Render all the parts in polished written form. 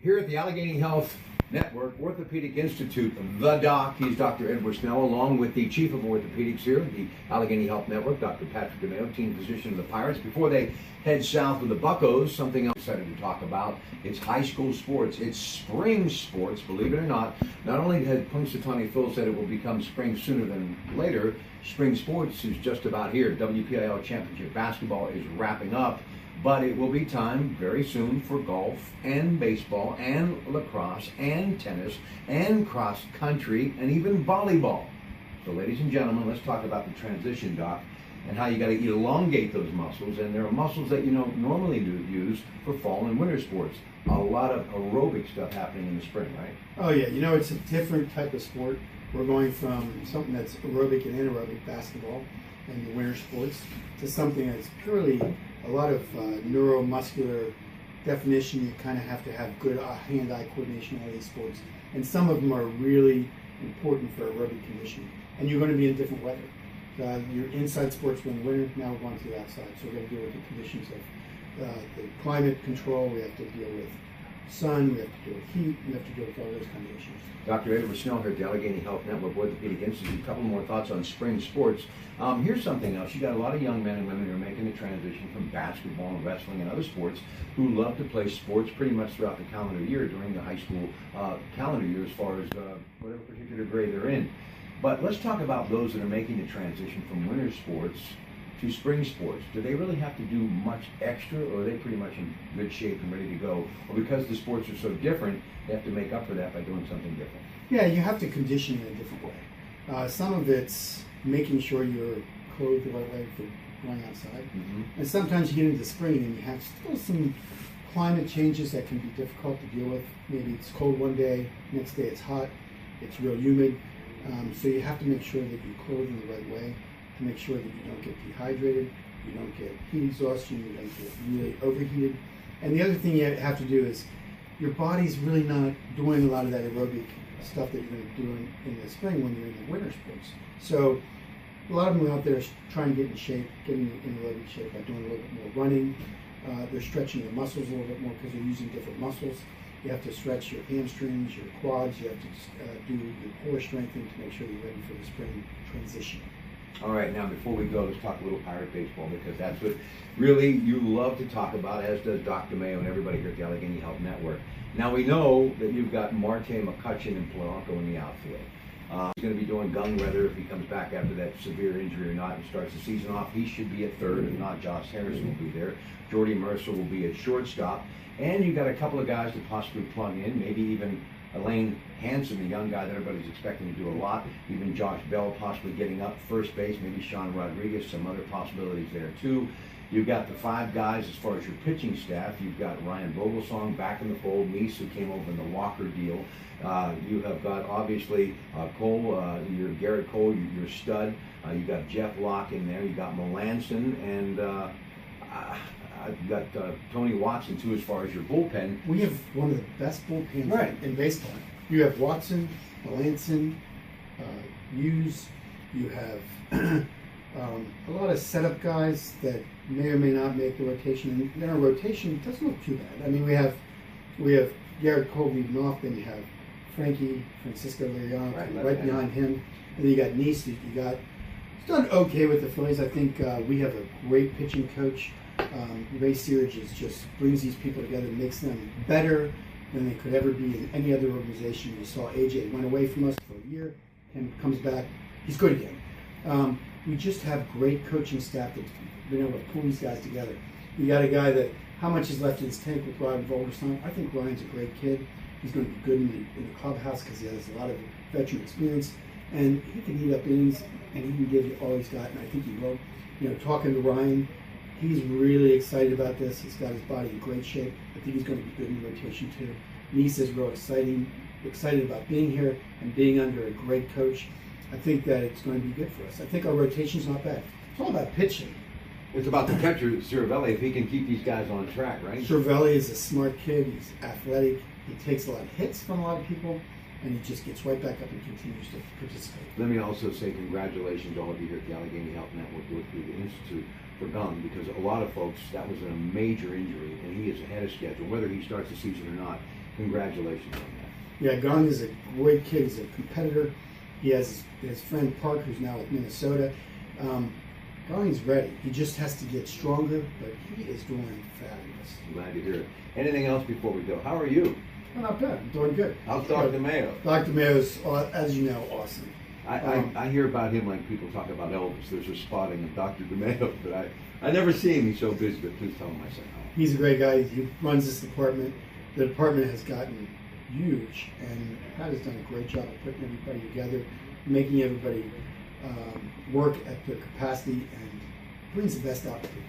Here at the Allegheny Health Network Orthopedic Institute, the doc, he's Dr. Edward Snell, along with the chief of orthopedics here at the Allegheny Health Network, Dr. Pratte, team physician of the Pirates. Before they head south with the Buccos, something else I'm excited to talk about. It's high school sports. It's spring sports, believe it or not. Not only had Punxsutawney Phil said it will become spring sooner than later, spring sports is just about here. WPIL Championship basketball is wrapping up. But it will be time very soon for golf and baseball and lacrosse and tennis and cross country and even volleyball. So ladies and gentlemen, let's talk about the transition, Doc, and how you got to elongate those muscles. And there are muscles that you normally use for fall and winter sports. A lot of aerobic stuff happening in the spring, right? Oh yeah, it's a different type of sport. We're going from something that's aerobic and anaerobic basketball and the winter sports to something that's purely a lot of neuromuscular definition. You kind of have to have good hand-eye coordination in all these sports, and some of them are really important for aerobic conditioning. And you're going to be in different weather. Your inside sports were in the winter. Now we're going to the outside, so we're going to deal with the conditions of the climate control. We have to deal with sun. We have to deal with heat. We have to deal with all those kind of issues. Dr. Edward Snell here at the Allegheny Health Network Orthopedic Institute. A couple more thoughts on spring sports. Here's something else. You got a lot of young men and women who are making the transition from basketball and wrestling and other sports who love to play sports pretty much throughout the calendar year during the high school calendar year as far as whatever particular grade they're in. But let's talk about those that are making the transition from winter sports to spring sports. Do they really have to do much extra, or are they pretty much in good shape and ready to go? Or because the sports are so different, they have to make up for that by doing something different? Yeah, you have to condition in a different way. Some of it's making sure you're clothed the right way for going outside. Mm-hmm. And sometimes you get into spring and you have still some climate changes that can be difficult to deal with. Maybe it's cold one day, next day it's hot, it's real humid. So you have to make sure that you're clothed in the right way to make sure that you don't get dehydrated, you don't get heat exhaustion, you don't get really overheated. And the other thing you have to do is your body's really not doing a lot of that aerobic stuff that you're going to do in the spring when you're in the winter sports. So a lot of them out there trying to get in shape, getting in aerobic shape by doing a little bit more running. They're stretching their muscles a little bit more because they're using different muscles. You have to stretch your hamstrings, your quads. You have to do your core strengthening to make sure you're ready for the spring transition. All right, now before we go, let's talk a little Pirate baseball, because that's what really you love to talk about, as does Dr. Mayo and everybody here at the Allegheny Health Network. Now we know that you've got Marte, McCutcheon, and Polanco in the outfield. He's going to be doing gun weather if he comes back after that severe injury or not and starts the season off. He should be at third. If not, Josh Harrison will be there. Jordy Mercer will be at shortstop. And you've got a couple of guys to possibly plug in, maybe even Elaine Hansen, the young guy that everybody's expecting to do a lot. Even Josh Bell possibly getting up first base, maybe Sean Rodriguez, some other possibilities there too. You've got the five guys as far as your pitching staff. You've got Ryan Vogelsong back in the fold, Nice, who came over in the Walker deal. You have got obviously Cole, your Garrett Cole, your stud. You've got Jeff Locke in there. You've got Melanson, and you've got Tony Watson too as far as your bullpen. We have one of the best bullpens in baseball. You have Watson, Melanson, Hughes. You have a lot of setup guys that may or may not make the rotation. And our rotation doesn't look too bad. I mean, we have Garrett Cole leading off, then you have Francisco Leon right behind him, and then you got Nice. He's done okay with the Phillies. I think we have a great pitching coach. Ray Searage just brings these people together, makes them better than they could ever be in any other organization. You saw AJ went away from us for a year and comes back. He's good again. We just have great coaching staff that's been able to pull these guys together. You got a guy that, how much is left in his tank with Ryan Vogelsong? I think Ryan's a great kid. He's going to be good in the clubhouse because he has a lot of veteran experience, and he can eat up innings, and he can give you all he's got, and I think he will. Talking to Ryan, he's really excited about this. He's got his body in great shape. I think he's going to be good in the rotation too. Nice is real excited about being here and being under a great coach. I think that it's going to be good for us. I think our rotation's not bad. It's all about pitching. It's about the catcher, Cervelli, if he can keep these guys on track, right? Cervelli is a smart kid. He's athletic. He takes a lot of hits from a lot of people, and he just gets right back up and continues to participate. Let me also say congratulations to all of you here at the Allegheny Health Network Orthopedic Institute for Gum, because a lot of folks, that was a major injury, and he is ahead of schedule. Whether he starts the season or not, Congratulations on that. Yeah, Gong is a great kid. He's a competitor. He has his friend Park, who's now with Minnesota. Gong's ready. He just has to get stronger, but he is doing fabulous. I'm glad to hear it. Anything else before we go? How are you? Well, not bad. I'm doing good. How's Dr. Mayo? Dr. Mayo's, as you know, awesome. I hear about him like people talk about Elvis. There's a spotting of Dr. DeMeo, but I never see him. He's so busy, but please tell him I said hi. He's a great guy. He runs this department. The department has gotten huge, and Pat has done a great job of putting everybody together, making everybody work at their capacity, and brings the best out of people.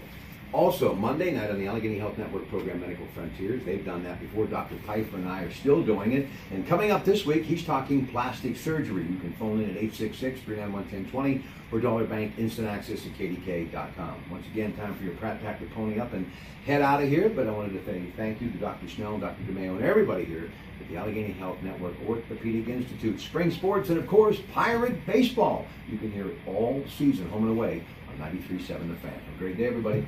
Also, Monday night on the Allegheny Health Network program, Medical Frontiers. They've done that before. Dr. Pfeiffer and I are still doing it. And coming up this week, he's talking plastic surgery. You can phone in at 866-391-1020 or Dollar Bank Instant Access at kdk.com. Once again, time for your Pratte Pack to pony up and head out of here. But I wanted to say thank you to Dr. Snell, Dr. DeMeo, and everybody here at the Allegheny Health Network Orthopedic Institute. Spring sports and, of course, Pirate baseball. You can hear it all season, home and away, on 93.7 The Fan. Have a great day, everybody.